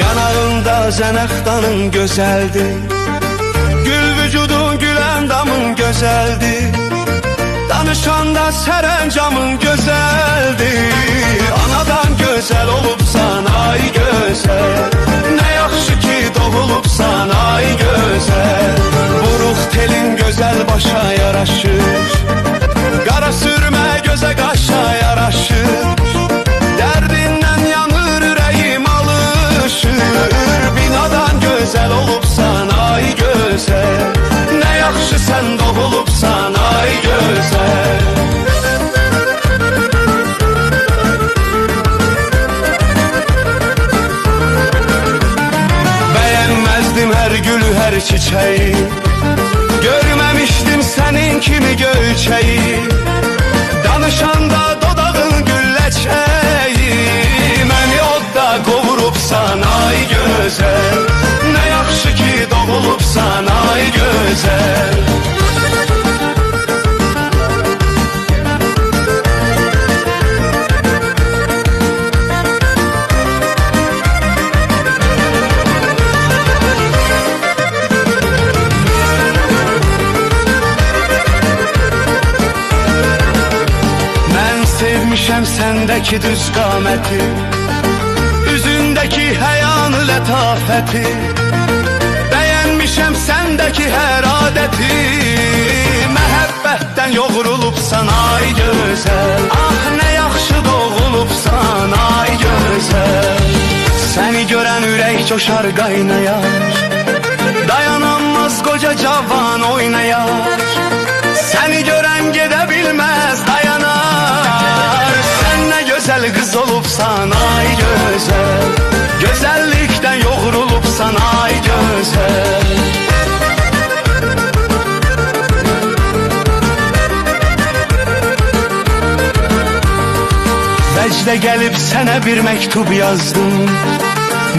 Yanağında zənəxdanın gözəldir, gül vücudun gülen damın gözəldir, danışanda sərəncamın gözəldir. Anadan gözəl olubsan ay gözəl, nə yaxşı ki doğulubsan ay gözəl. Buruq telin gözəl başa yaraşır, qara sürmə gözə qaşa yaraşır. Dərdindən yanır ürəyim alışır, binadan gözəl olubsan ay gözəl, nə yaxşı sən doğulubsan ay gözəl. Bəyənməzdim hər gülü, hər çiçeği, görməmişdim sənin kimi göyçeği. Danışanda dodağın gülləçəyi, məni odda qovurubsan ay gözəl, nə yaxşı ki doğulubsan ay gözəl. Sevmişəm səndəki düz qaməti, üzündəki həyanı lətafəti. Bəyənmişəm səndəki hər adəti, məhəbbətdən yoğrulubsan ay gözəl. Ah nə yaxşı doğulubsan ay gözəl. Səni görən ürək coşar qaynayar, dayanamaz qoca cavan oynayar. Səni görən gedə bilməz dayanar, sən nə gözəl qız olubsan ay gözəl, gözəllikdən yoğrulubsan ay gözəl. Vəcdə gəlib sənə bir məktub yazdım,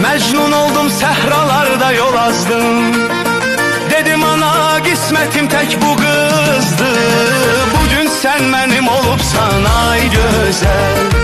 Məcnun oldum səhralarda yol azdım. Dedim ana qismətim tək bu qızdı, bugün sən mənim olubsan ay gözəl.